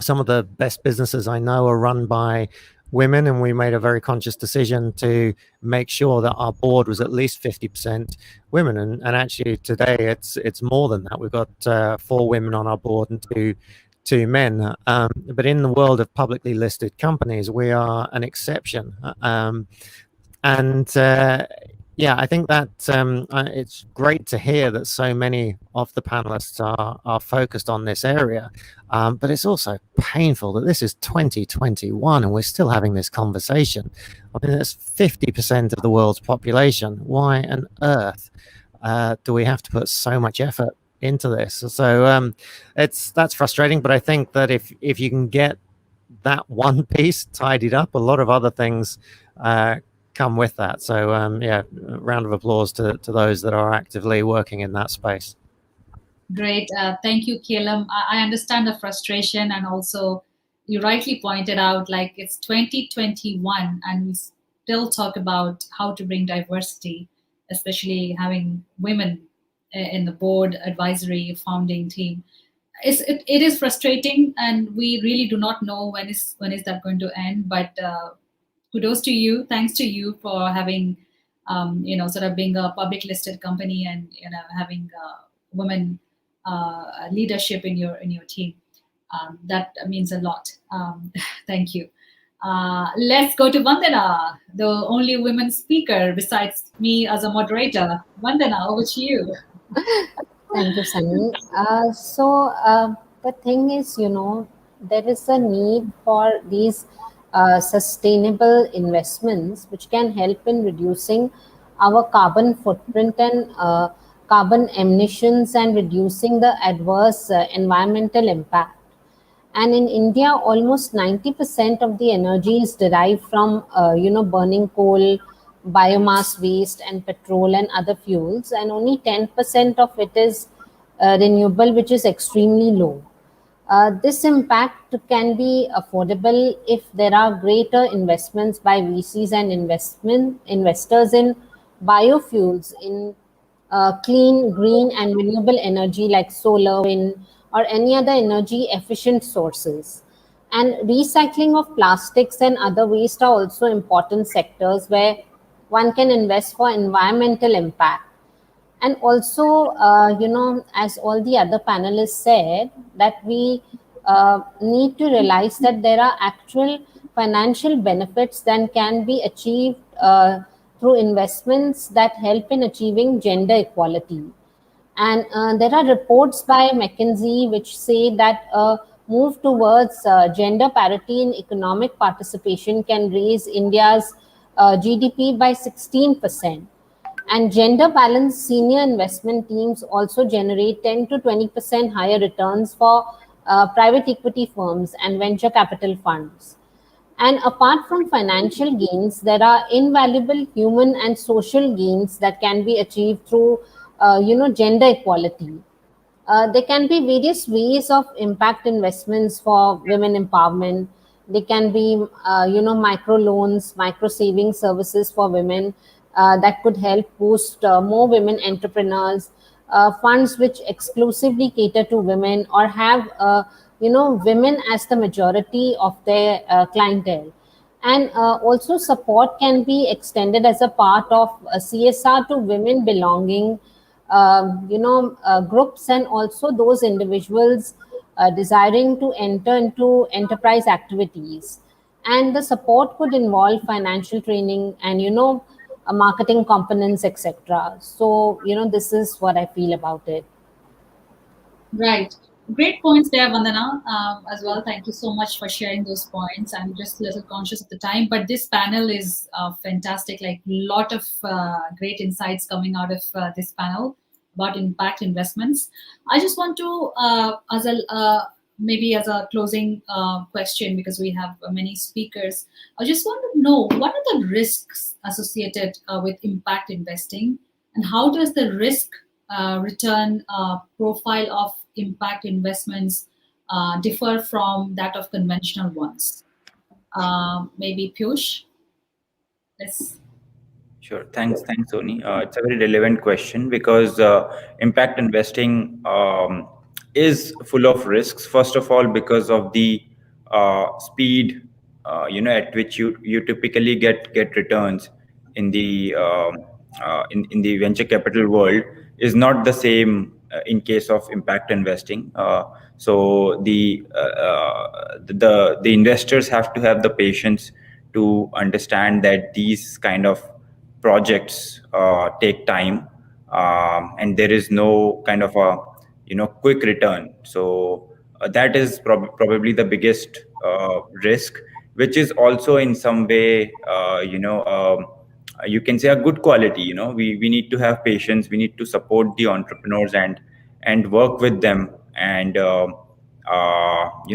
Speaker 2: Some of the best businesses I know are run by women, and we made a very conscious decision to make sure that our board was at least 50% women. And actually today it's more than that. We've got 4 women on our board and two men. But in the world of publicly listed companies, we are an exception. Yeah, I think that it's great to hear that so many of the panelists are focused on this area, but it's also painful that this is 2021 and we're still having this conversation. I mean, that's 50% of the world's population. Why on earth do we have to put so much effort into this? So that's frustrating, but I think that if you can get that one piece tidied up, a lot of other things come with that. So yeah, round of applause to those that are actively working in that space.
Speaker 1: Great. Thank you, Caleb. I understand the frustration, and also you rightly pointed out, like, it's 2021 and we still talk about how to bring diversity, especially having women in the board, advisory, founding team. It is frustrating, and we really do not know when is that going to end. But kudos to you, thanks to you for having, sort of being a public listed company and having women leadership in your team. That means a lot. Thank you. Let's go to Vandana, the only women speaker besides me as a moderator. Vandana, over to you.
Speaker 7: Thank you, Sunny. The thing is, there is a need for these sustainable investments which can help in reducing our carbon footprint and carbon emissions and reducing the adverse environmental impact. And in India, almost 90% of the energy is derived from, burning coal, biomass waste, and petrol and other fuels, and only 10% of it is renewable, which is extremely low. This impact can be affordable if there are greater investments by VCs and investors in biofuels, in clean, green, and renewable energy like solar, wind, or any other energy efficient sources. And recycling of plastics and other waste are also important sectors where one can invest for environmental impact. And also, as all the other panelists said, that we need to realize that there are actual financial benefits that can be achieved through investments that help in achieving gender equality. And there are reports by McKinsey which say that a move towards gender parity in economic participation can raise India's GDP by 16%. And gender balanced senior investment teams also generate 10 to 20% higher returns for private equity firms and venture capital funds. And apart from financial gains, there are invaluable human and social gains that can be achieved through, gender equality. There can be various ways of impact investments for women empowerment. They can be, micro loans, micro saving services for women that could help boost more women entrepreneurs, funds which exclusively cater to women or have, women as the majority of their clientele. And also support can be extended as a part of CSR to women belonging, groups, and also those individuals desiring to enter into enterprise activities. And the support could involve financial training and, marketing components, etc. So, this is what I feel about it.
Speaker 1: Right. Great points there, Vandana, as well. Thank you so much for sharing those points. I'm just a little conscious of the time, but this panel is fantastic. Like, a lot of great insights coming out of this panel about impact investments. I just want to, as a maybe as a closing question, because we have many speakers, I just want to know, what are the risks associated with impact investing, and how does the risk return profile of impact investments differ from that of conventional ones? Maybe Piyush? Yes.
Speaker 4: Sure. Thanks, Sony. It's a very relevant question because impact investing is full of risks. First of all, because of the speed, at which you typically get returns in the in the venture capital world is not the same in case of impact investing. So the investors have to have the patience to understand that these kind of projects take time, and there is no kind of a quick return. So that is probably the biggest risk, which is also in some way you can say a good quality. We need to have patience, we need to support the entrepreneurs and work with them, and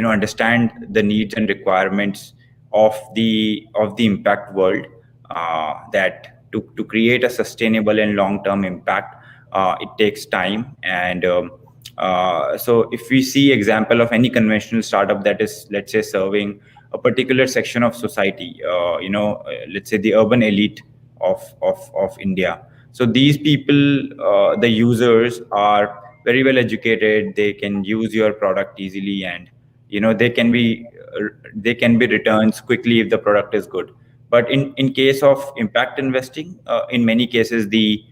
Speaker 4: understand the needs and requirements of the impact world, that to create a sustainable and long-term impact, it takes time. And so if we see example of any conventional startup that is, let's say, serving a particular section of society, let's say the urban elite of India. So these people, the users, are very well educated. They can use your product easily, and they can be returns quickly if the product is good. But in case of impact investing, in many cases the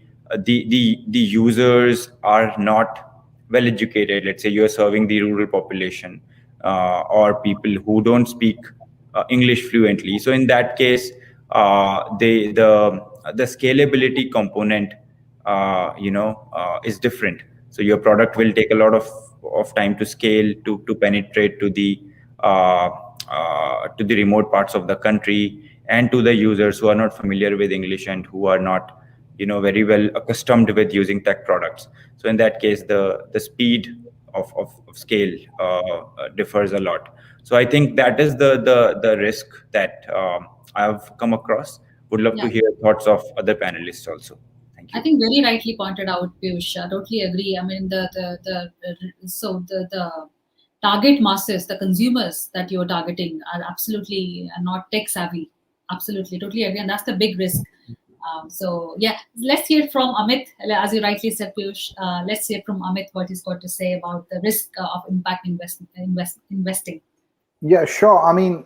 Speaker 4: users are not well educated. Let's say you're serving the rural population, or people who don't speak English fluently. So in that case, the scalability component is different. So your product will take a lot of time to scale, to penetrate to the remote parts of the country, and to the users who are not familiar with English and who are not very well accustomed with using tech products. So in that case, the speed of scale differs a lot. So I think that is the risk that I've come across. Would love to hear thoughts of other panelists also. Thank you.
Speaker 1: I think very rightly pointed out, Piyush. I totally agree. I mean, the target masses, the consumers that you're targeting, are absolutely not tech savvy. Absolutely, totally agree, and that's the big risk. So yeah, let's hear from Amit. As you rightly said, Piyush, let's hear from Amit what he's got to say about the risk of impact investing.
Speaker 5: Yeah, sure. I mean,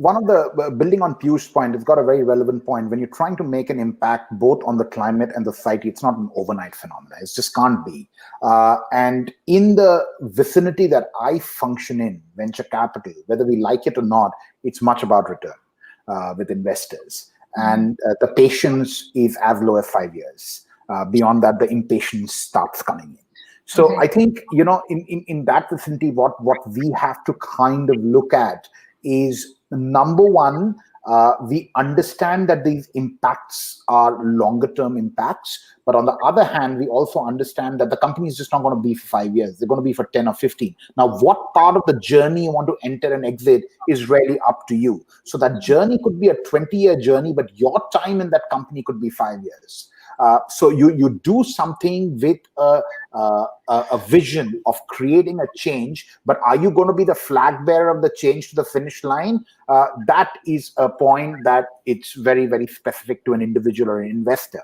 Speaker 5: one of the, building on Piyush's point, it's got a very relevant point. When you're trying to make an impact both on the climate and the society, it's not an overnight phenomenon. It just can't be. And in the vicinity that I function in, venture capital, whether we like it or not, it's much about return with investors. And the patience is as low as 5 years. Beyond that, the impatience starts coming in. So I think, in that vicinity, what we have to kind of look at is, number one, we understand that these impacts are longer term impacts. But on the other hand, we also understand that the company is just not going to be for 5 years. They're going to be for 10 or 15. Now, what part of the journey you want to enter and exit is really up to you. So that journey could be a 20-year journey, but your time in that company could be 5 years. So you do something with a vision of creating a change, but are you going to be the flag bearer of the change to the finish line? That is a point that it's very, very specific to an individual or an investor.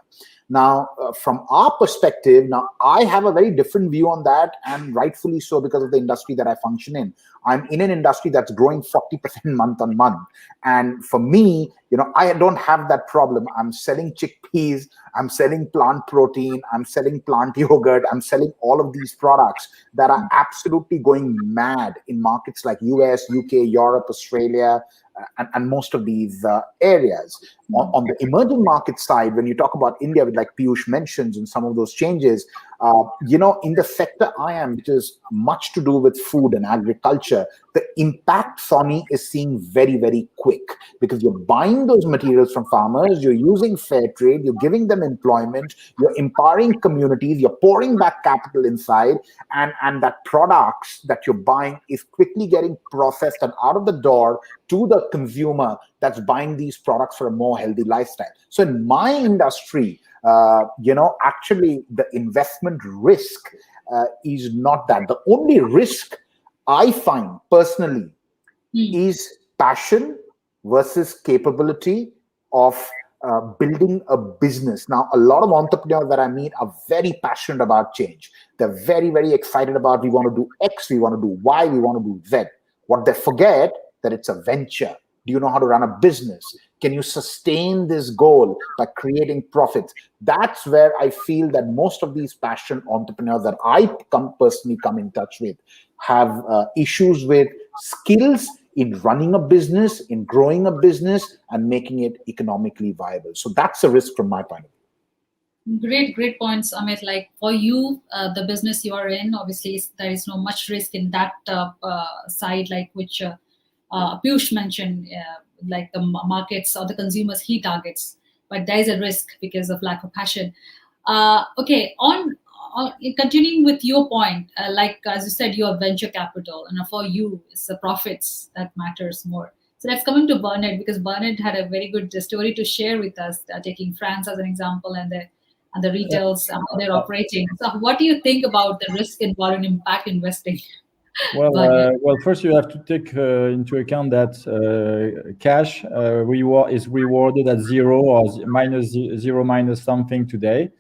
Speaker 5: Now, from our perspective, now I have a very different view on that, and rightfully so, because of the industry that I function in. I'm in an industry that's growing 40% month on month. And for me, I don't have that problem. I'm selling chickpeas, I'm selling plant protein, I'm selling plant yogurt, I'm selling all of these products that are absolutely going mad in markets like US, UK, Europe, Australia, and most of these areas. On the emerging market side, when you talk about India, with like Piyush mentions and some of those changes, In the sector I am, which is much to do with food and agriculture, the impact, Sonny, is seen very, very quick, because you're buying those materials from farmers, you're using fair trade, you're giving them employment, you're empowering communities, you're pouring back capital inside, and that products that you're buying is quickly getting processed and out of the door to the consumer that's buying these products for a more healthy lifestyle. So in my industry, actually the investment risk is not that. The only risk I find personally is passion versus capability of building a business. Now, a lot of entrepreneurs that I meet are very passionate about change. They're very, very excited about, we want to do X, we want to do Y, we want to do Z. What they forget, that it's a venture. Do you know how to run a business? Can you sustain this goal by creating profits? That's where I feel that most of these passion entrepreneurs that I personally come in touch with have issues with skills in running a business, in growing a business, and making it economically viable. So that's a risk from my point of view.
Speaker 1: Great points, Amit. Like for you, the business you are in, obviously there is no much risk in that side, like which Piyush mentioned, like the markets or the consumers he targets, but there is a risk because of lack of passion. Okay, on continuing with your point, like as you said, you are venture capital, and for you, it's the profits that matters more. So let's come into Bernard, because Bernard had a very good story to share with us, taking France as an example and the retails, how they're operating. So what do you think about the risk involved in impact investing?
Speaker 3: Well, first you have to take into account that cash is rewarded at zero or minus zero minus something today.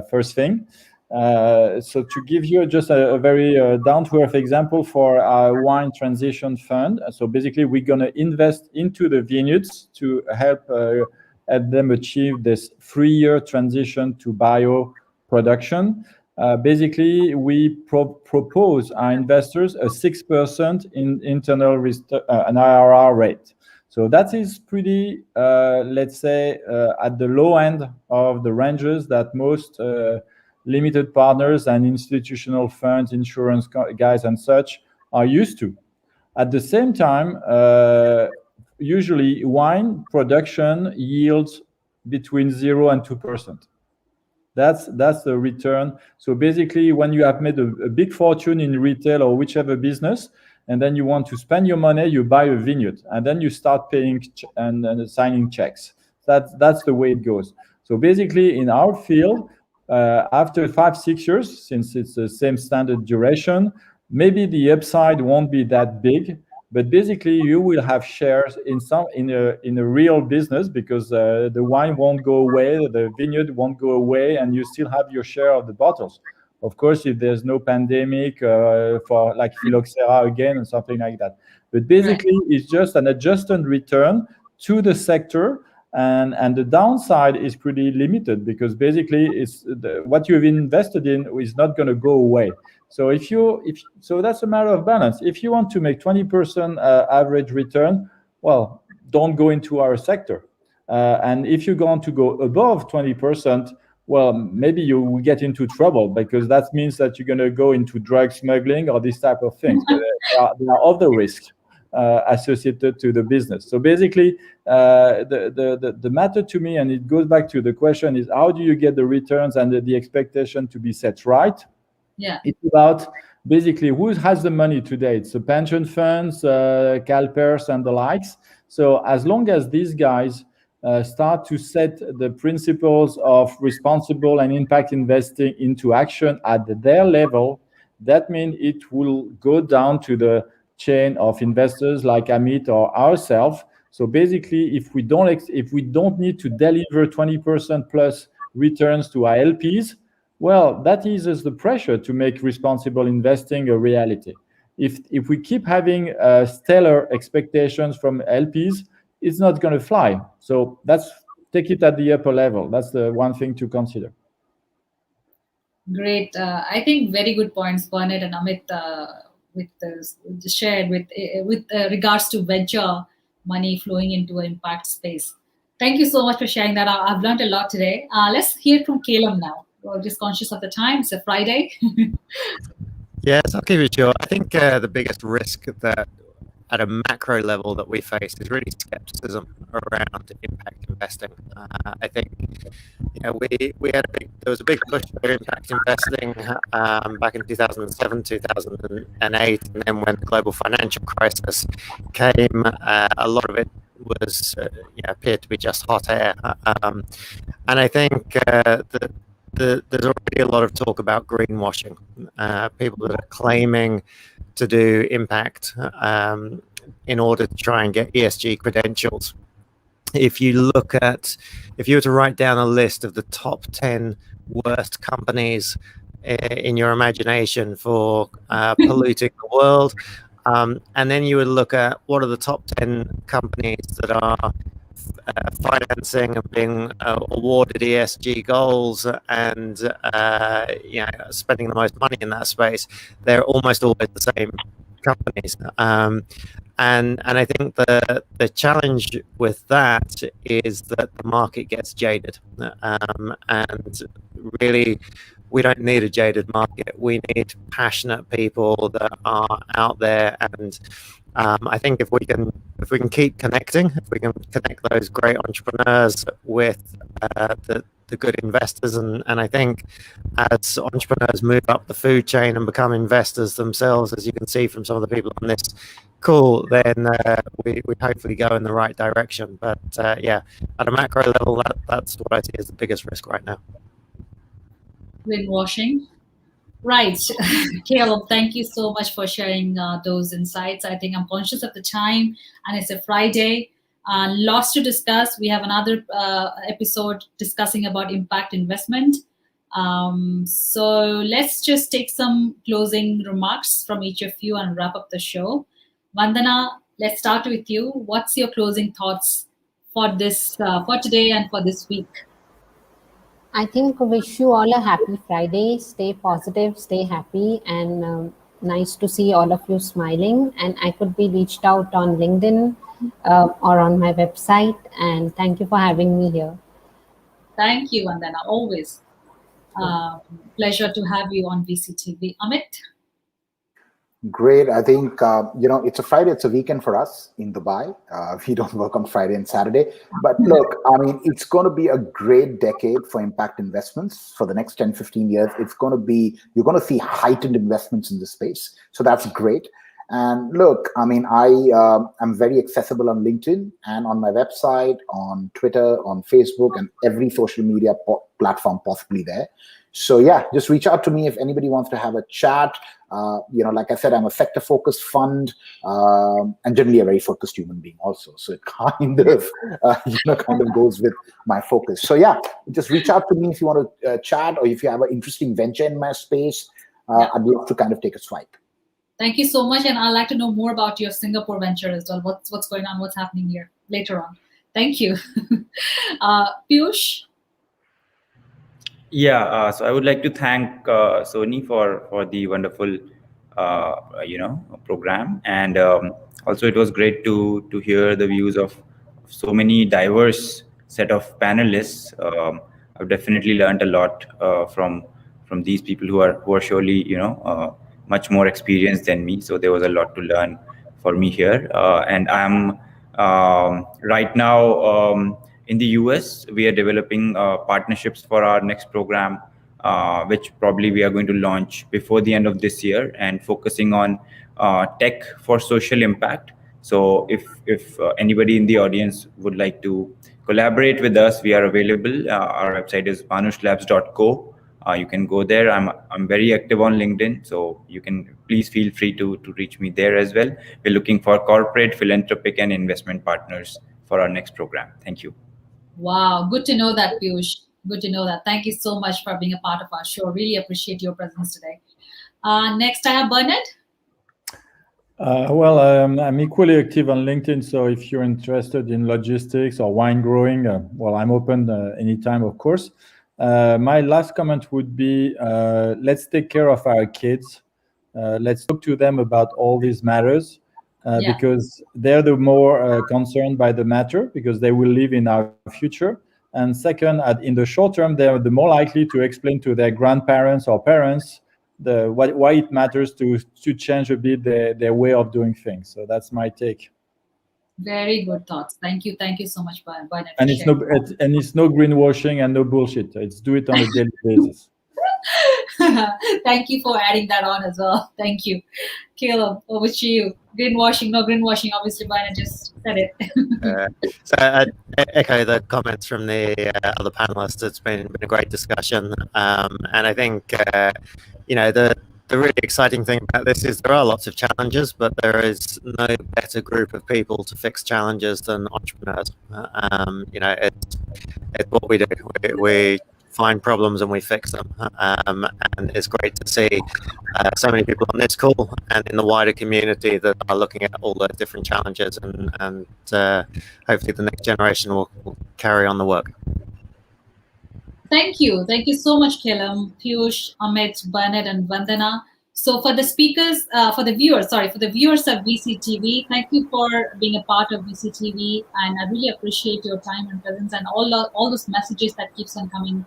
Speaker 3: First thing. So to give you just a very down-to-earth example for our wine transition fund. So basically, we're going to invest into the vineyards to help them achieve this 3-year transition to bio production. Basically, we propose our investors a 6% in internal an IRR rate. So that is pretty, let's say, at the low end of the ranges that most limited partners and institutional funds, insurance guys and such are used to. At the same time, usually wine production yields between 0 and 2%. That's the return. So basically, when you have made a big fortune in retail or whichever business, and then you want to spend your money, you buy a vineyard, and then you start paying and signing checks. That's the way it goes. So basically, in our field, after 5-6 years, since it's the same standard duration, maybe the upside won't be that big, but basically you will have shares in a real business, because the wine won't go away, the vineyard won't go away, and you still have your share of the bottles. Of course, if there's no pandemic for like phylloxera again and something like that. But basically, it's just an adjusted return to the sector. And the downside is pretty limited, because basically it's what you've invested in is not going to go away. So so that's a matter of balance. If you want to make 20% average return, well, don't go into our sector. And if you're going to go above 20%, well, maybe you will get into trouble, because that means that you're going to go into drug smuggling or this type of things. There are other risks associated to the business. So basically, the matter to me, and it goes back to the question, is how do you get the returns and the expectation to be set right?
Speaker 1: Yeah,
Speaker 3: it's about basically who has the money today. It's the pension funds, CalPERS, and the likes. So as long as these guys start to set the principles of responsible and impact investing into action at their level, that means it will go down to the chain of investors like Amit or ourselves. So basically, if we don't need to deliver 20% plus returns to our LPs, well, that eases the pressure to make responsible investing a reality. If we keep having stellar expectations from LPs, it's not going to fly. So take it at the upper level. That's the one thing to consider.
Speaker 1: Great. I think very good points, Bernard and Amit, shared with regards to venture money flowing into an impact space. Thank you so much for sharing that. I've learned a lot today. Let's hear from Caleb now. Well, just conscious of the time. It's a Friday.
Speaker 2: Yes, I'll keep it short. I think the biggest risk that at a macro level that we face is really skepticism around impact investing. I think there was a big push for impact investing back in 2007, 2008, and then when the global financial crisis came, a lot of it was appeared to be just hot air. And I think that there's already a lot of talk about greenwashing. People that are claiming to do impact in order to try and get ESG credentials. If you were to write down a list of the top 10 worst companies in your imagination for polluting the world, and then you would look at what are the top 10 companies that are financing and being awarded ESG goals and spending the most money in that space, they're almost always the same companies. And I think the challenge with that is that the market gets jaded. And really, we don't need a jaded market. We need passionate people that are out there. And I think if we can keep connecting, if we can connect those great entrepreneurs with the good investors, and I think as entrepreneurs move up the food chain and become investors themselves, as you can see from some of the people on this call, then we hopefully go in the right direction. But at a macro level, that's what I see as the biggest risk right now.
Speaker 1: Greenwashing. Right. Caleb, thank you so much for sharing those insights. I think I'm conscious of the time, and it's a Friday. Lots to discuss. We have another episode discussing about impact investment. So let's just take some closing remarks from each of you and wrap up the show. Vandana, let's start with you. What's your closing thoughts for this, for today and for this week?
Speaker 7: I think wish you all a happy Friday. Stay positive, stay happy, and nice to see all of you smiling. And I could be reached out on LinkedIn or on my website. And thank you for having me here.
Speaker 1: Thank you, Vandana. Always pleasure to have you on VCTV. Amit?
Speaker 5: Great. I think, it's a Friday, it's a weekend for us in Dubai. We don't work on Friday and Saturday. But look, I mean, it's going to be a great decade for impact investments for the next 10, 15 years. You're going to see heightened investments in this space. So that's great. And look, I mean, I'm very accessible on LinkedIn and on my website, on Twitter, on Facebook, and every social media platform possibly there. So yeah, just reach out to me if anybody wants to have a chat. Like I said, I'm a sector-focused fund and generally a very focused human being also. So it kind of goes with my focus. So yeah, just reach out to me if you want to chat, or if you have an interesting venture in my space. I'd love to kind of take a swipe.
Speaker 1: Thank you so much, and I'd like to know more about your Singapore venture as well. What's going on? What's happening here later on? Thank you, Piyush.
Speaker 4: Yeah, so I would like to thank Sony for the wonderful, program, and also it was great to hear the views of so many diverse set of panelists. I've definitely learned a lot from these people who are surely much more experienced than me. So there was a lot to learn for me here, and I'm right now. In the US, we are developing partnerships for our next program, which probably we are going to launch before the end of this year, and focusing on tech for social impact. So if anybody in the audience would like to collaborate with us, we are available. Our website is manushlabs.co. You can go there. I'm very active on LinkedIn, so you can please feel free to reach me there as well. We're looking for corporate, philanthropic, and investment partners for our next program. Thank you.
Speaker 1: Wow, good to know that, Piyush. Good to know that. Thank you so much for being a part of our show. Really appreciate your presence today. Next, I have Bernard.
Speaker 3: I'm equally active on LinkedIn. So if you're interested in logistics or wine growing, I'm open anytime, of course. My last comment would be, let's take care of our kids. Let's talk to them about all these matters. Because they're the more concerned by the matter, because they will live in our future. And second, in the short term, they're the more likely to explain to their grandparents or parents why it matters to change a bit their way of doing things. So that's my take.
Speaker 1: Very good thoughts. Thank you so much, Bernard.
Speaker 3: And it's no greenwashing and no bullshit. It's do it on a daily basis.
Speaker 1: Thank you for adding that on as well. Thank you. Caleb, over to you. Greenwashing, no greenwashing. Obviously, Bernard just said it.
Speaker 2: So I echo the comments from the other panelists. It's been a great discussion, and I think the really exciting thing about this is there are lots of challenges, but there is no better group of people to fix challenges than entrepreneurs. It's what we do. We find problems and we fix them, and it's great to see so many people on this call and in the wider community that are looking at all the different challenges, and hopefully the next generation will carry on the work.
Speaker 1: Thank you so much, Caleb, Piyush, Amit, Bernard, and Vandana. So for the speakers, for the viewers of VCTV, thank you for being a part of VCTV, and I really appreciate your time and presence and all those messages that keeps on coming.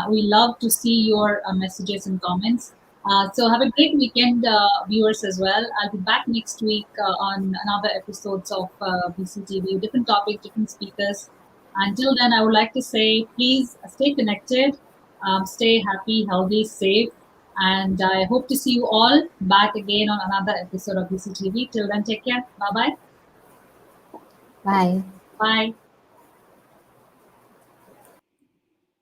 Speaker 1: We love to see your messages and comments. So have a great weekend, viewers, as well. I'll be back next week on another episodes of VCTV, different topics, different speakers. Until then, I would like to say, please stay connected, stay happy, healthy, safe, and I hope to see you all back again on another episode of VCTV. Till then, take care. Bye-bye.
Speaker 7: Bye.
Speaker 1: Bye.